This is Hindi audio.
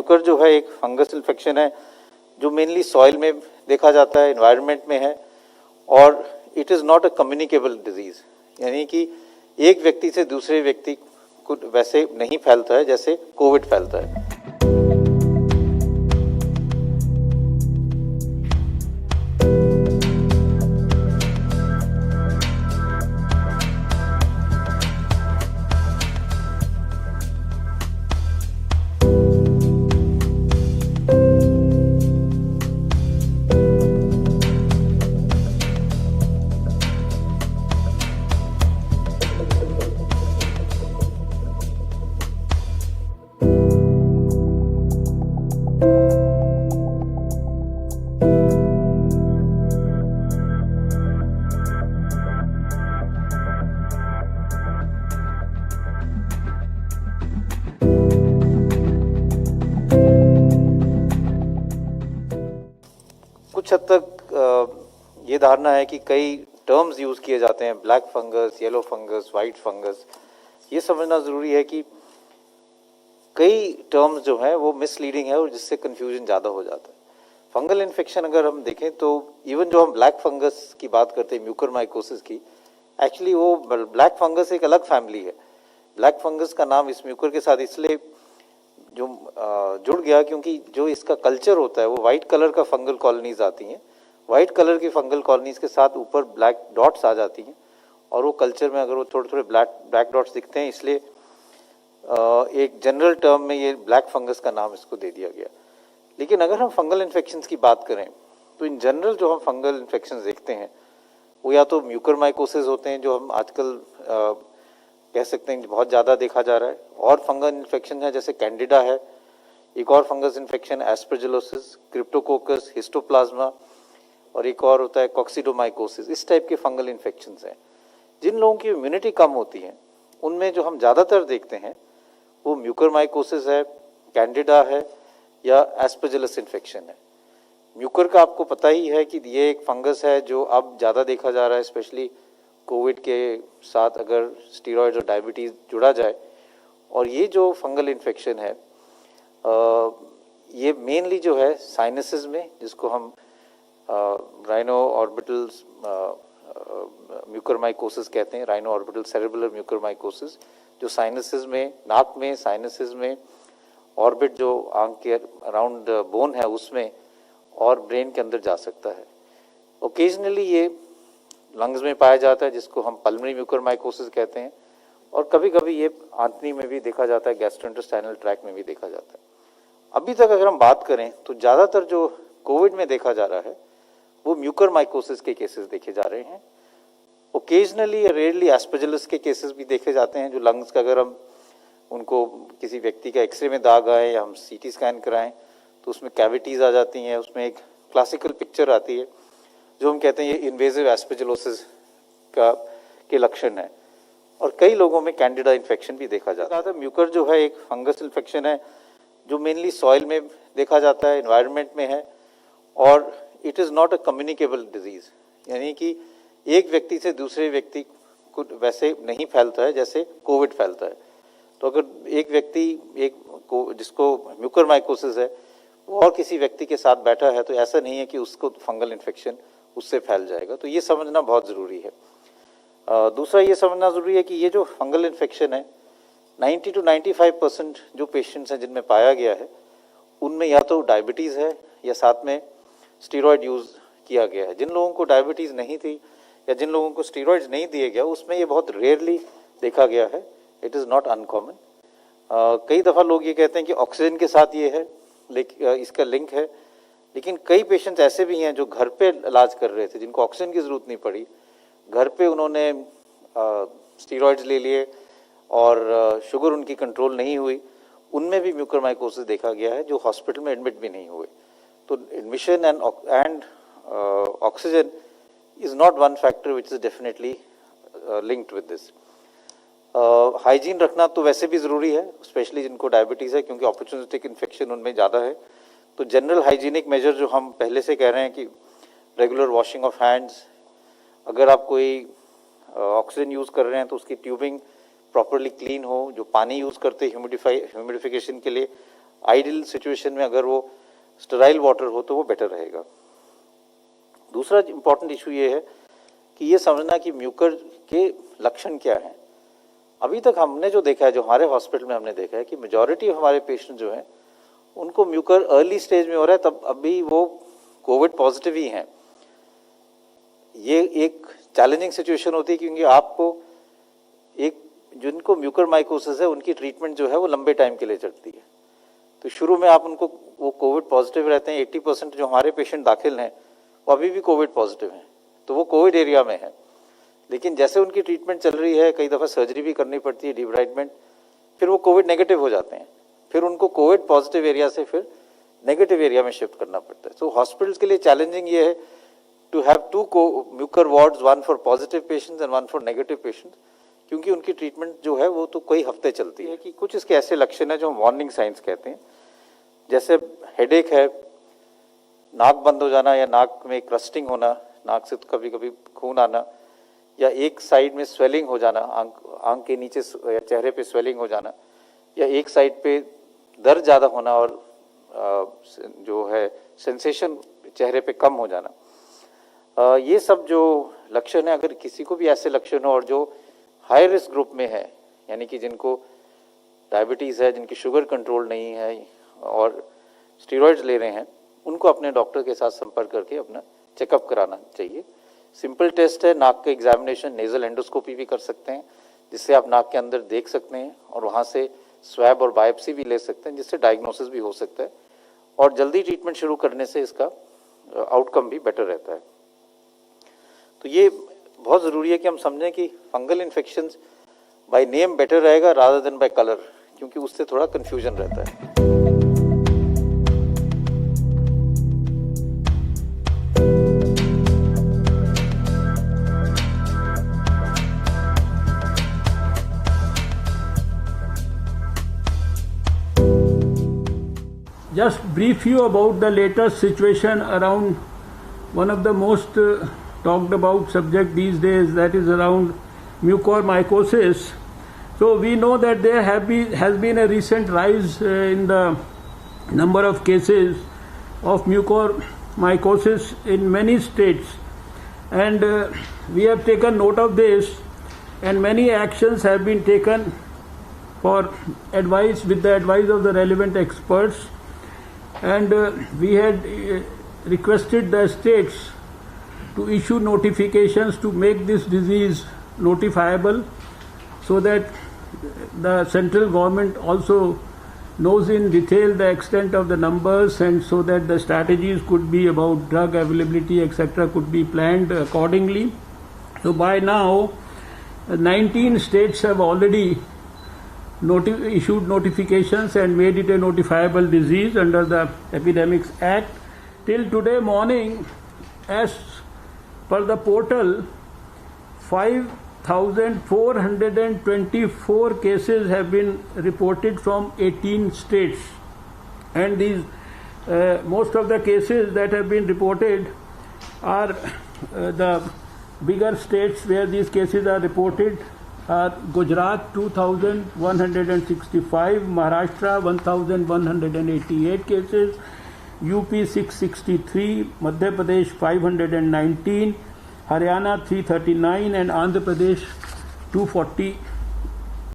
म्यूकर जो है एक फंगस इन्फेक्शन है जो मेनली सॉइल में देखा जाता है, एनवायरनमेंट में है, और it is not a communicable disease, यानी कि एक व्यक्ति से दूसरे व्यक्ति को वैसे नहीं फैलता है जैसे कोविड फैलता है। कुछ हद तक ये धारणा है कि कई टर्म्स यूज़ किए जाते हैं, black fungus, yellow fungus, white fungus. ये समझना ज़रूरी है कि कई टर्म्स जो हैं वो मिसलीडिंग है और जिससे कन्फ्यूजन ज़्यादा हो जाता है। फंगल इन्फेक्शन अगर हम देखें तो इवन जो हम ब्लैक फंगस की बात करते हैं, म्यूकरमाइकोसिस की, एक्चुअली वो ब्लैक फंगस एक अलग फैमिली है। ब्लैक फंगस का नाम इस म्यूकर के साथ इसलिए जो जुड़ गया क्योंकि जो इसका कल्चर होता है वो वाइट कलर का फंगल कॉलोनीज आती हैं, वाइट कलर की फंगल कॉलोनीज के साथ ऊपर ब्लैक डॉट्स आ जाती हैं, और वो कल्चर में अगर वो थोड़े थोड़े ब्लैक डॉट्स दिखते हैं, इसलिए एक जनरल टर्म में ये ब्लैक फंगस का नाम इसको दे दिया गया। लेकिन अगर हम फंगल इन्फेक्शंस की बात करें तो इन जनरल जो हम फंगल इन्फेक्शंस देखते हैं वो या तो म्यूकरमाइकोसिस होते हैं, जो हम आजकल कह सकते हैं बहुत ज़्यादा देखा जा रहा है, और फंगल इन्फेक्शन है जैसे कैंडिडा है, एक और fungus infection aspergillosis, Cryptococcus, histoplasma, और एक और होता है कॉक्सिडोमाइकोसिस। इस टाइप के फंगल इन्फेक्शंस हैं। जिन लोगों की इम्यूनिटी कम होती है उनमें जो हम ज़्यादातर देखते हैं वो म्यूकरमाइकोसिस है, कैंडिडा है, या एस्परजिलस इन्फेक्शन है। म्यूकर का आपको पता ही है कि ये एक फंगस है जो अब ज़्यादा देखा जा रहा है, स्पेशली कोविड के साथ अगर स्टीरॉयड्स और डायबिटीज़ जुड़ा जाए। और ये जो फंगल इन्फेक्शन है ये मेनली जो है साइनसेस में, जिसको हम राइनो ऑर्बिटल म्यूकरमाइकोसिस कहते हैं, राइनो ऑर्बिटल सेरेब्रल म्यूकरमाइकोसिस, जो साइनसेस में, नाक में, साइनसेस में, ऑर्बिट जो आंख के अराउंड बोन है उसमें, और ब्रेन के अंदर जा सकता है। ओकेजनली ये लंग्स में पाया जाता है जिसको हम पल्मोनरी म्यूकरमाइकोसिस कहते हैं, और कभी कभी ये आंतनी में भी देखा जाता है, गैस्ट्रोइंटेस्टाइनल ट्रैक्ट में भी देखा जाता है। अभी तक अगर हम बात करें तो ज़्यादातर जो कोविड में देखा जा रहा है वो म्यूकरमाइकोसिस के केसेस देखे जा रहे हैं। ओकेजनली या रेयरली एस्परजिलस के केसेस भी देखे जाते हैं, जो लंग्स का अगर हम उनको किसी व्यक्ति का एक्सरे में दाग आए या हम सीटी स्कैन कराएं तो उसमें कैविटीज़ आ जाती हैं, उसमें एक क्लासिकल पिक्चर आती है जो हम कहते हैं ये इन्वेजिव एस्परजिलोसिस के लक्षण है। और कई लोगों में कैंडिडा इन्फेक्शन भी देखा जाता है। म्यूकर जो है एक फंगस इन्फेक्शन है जो मेनली सॉइल में देखा जाता है, एनवायरनमेंट में है, और it is not a communicable disease, यानी कि एक व्यक्ति से दूसरे व्यक्ति को वैसे नहीं फैलता है जैसे कोविड फैलता है। तो अगर एक व्यक्ति जिसको म्यूकरमाइकोसिस है वो और किसी व्यक्ति के साथ बैठा है तो ऐसा नहीं है कि उसको फंगल इन्फेक्शन उससे फैल जाएगा। तो ये समझना बहुत ज़रूरी है। दूसरा ये समझना ज़रूरी है कि ये जो फंगल इन्फेक्शन है 90 to 95% जो पेशेंट्स हैं जिनमें पाया गया है उनमें या तो डायबिटीज़ है या साथ में स्टीरॉयड यूज़ किया गया है। जिन लोगों को डायबिटीज़ नहीं थी या जिन लोगों को स्टीरॉयड्स नहीं दिए गया उसमें ये बहुत रेयरली देखा गया है, इट इज़ नॉट अनकॉमन। कई दफ़ा लोग ये कहते हैं कि ऑक्सीजन के साथ ये है, लेकिन इसका लिंक है, लेकिन कई पेशेंट्स ऐसे भी हैं जो घर पे इलाज कर रहे थे जिनको ऑक्सीजन की ज़रूरत नहीं पड़ी, घर पे उन्होंने स्टीरॉयड्स ले लिए और शुगर उनकी कंट्रोल नहीं हुई, उनमें भी म्यूकरमाइकोसिस देखा गया है जो हॉस्पिटल में एडमिट भी नहीं हुए। तो admission and oxygen is not one factor which is definitely linked with this. Hygiene रखना तो वैसे भी ज़रूरी है, स्पेशली जिनको डायबिटीज़ है, क्योंकि अपॉर्चुनिस्टिक इन्फेक्शन उनमें ज़्यादा है। तो जनरल हाइजीनिक मेजर जो हम पहले से कह रहे हैं कि रेगुलर वॉशिंग ऑफ हैंड्स, अगर आप कोई ऑक्सीजन यूज़ कर रहे हैं तो उसकी ट्यूबिंग प्रॉपरली क्लीन हो, जो पानी यूज़ करते हैं ह्यूमिडिफिकेशन के लिए आइडियल सिचुएशन में अगर वो स्टेराइल वाटर हो तो वो बेटर रहेगा। दूसरा इंपॉर्टेंट इशू ये है कि ये समझना कि म्यूकर के लक्षण क्या हैं। अभी तक हमने जो देखा है, जो हमारे हॉस्पिटल में हमने देखा है कि मेजॉरिटी ऑफ हमारे पेशेंट जो हैं उनको म्यूकर अर्ली स्टेज में हो रहा है, तब अभी वो कोविड पॉजिटिव ही हैं। ये एक चैलेंजिंग सिचुएशन होती है क्योंकि आपको एक जिनको म्यूकर माइकोसिस है उनकी ट्रीटमेंट जो है वो लंबे टाइम के लिए चलती है। तो शुरू में आप उनको वो कोविड पॉजिटिव रहते हैं। 80% जो हमारे पेशेंट दाखिल हैं वो अभी भी कोविड पॉजिटिव हैं, तो वो कोविड एरिया में है। लेकिन जैसे उनकी ट्रीटमेंट चल रही है, कई दफ़ा सर्जरी भी करनी पड़ती है, डिब्राइडमेंट, फिर वो कोविड नेगेटिव हो जाते हैं, फिर उनको कोविड पॉजिटिव एरिया से फिर नेगेटिव एरिया में शिफ्ट करना पड़ता है। तो हॉस्पिटल्स के लिए चैलेंजिंग ये है to have 2 mucor wards, 1 for positive patients and 1 for negative patients, क्योंकि उनकी ट्रीटमेंट जो है वो तो कई हफ्ते चलती है। कि कुछ इसके ऐसे लक्षण हैं जो हम वार्निंग साइंस कहते हैं, जैसे हेडेक है, नाक बंद हो जाना या नाक में क्रस्टिंग होना, नाक से कभी कभी खून आना, या एक साइड में स्वेलिंग हो जाना, आंख के नीचे या चेहरे पे स्वेलिंग हो जाना, या एक साइड पे दर्द ज़्यादा होना और जो है सेंसेशन चेहरे पे कम हो जाना। ये सब जो लक्षण है, अगर किसी को भी ऐसे लक्षण हो और जो हाई रिस्क ग्रुप में है, यानी कि जिनको डायबिटीज़ है, जिनकी शुगर कंट्रोल नहीं है और स्टीरॉइड्स ले रहे हैं, उनको अपने डॉक्टर के साथ संपर्क करके अपना चेकअप कराना चाहिए। सिंपल टेस्ट है, नाक का एग्जामिनेशन, नेजल एंडोस्कोपी भी कर सकते हैं, जिससे आप नाक के अंदर देख सकते हैं और वहाँ से स्वैब और बायोप्सी भी ले सकते हैं, जिससे डायग्नोसिस भी हो सकता है और जल्दी ट्रीटमेंट शुरू करने से इसका आउटकम भी बेटर रहता है। तो ये बहुत ज़रूरी है कि हम समझें कि fungal infections by name better रहेगा रादर देन बाय कलर, क्योंकि उससे थोड़ा कन्फ्यूजन रहता है। Just brief you about the latest situation around one of the most talked about subject these days, that is around mucormycosis. So we know that there has been a recent rise in the number of cases of mucormycosis in many states, and we have taken note of this, and many actions have been taken for advice, with the advice of the relevant experts. And we had requested the states to issue notifications to make this disease notifiable, so that the central government also knows in detail the extent of the numbers, and so that the strategies could be about drug availability, etc., could be planned accordingly. So by now 19 states have already issued notifications and made it a notifiable disease under the Epidemics Act. Till today morning, as per the portal, 5,424 cases have been reported from 18 states, and these most of the cases that have been reported are the bigger states where these cases are reported are Gujarat 2,165, Maharashtra 1,188 cases, UP 663, Madhya Pradesh 519, Haryana 339, and Andhra Pradesh 240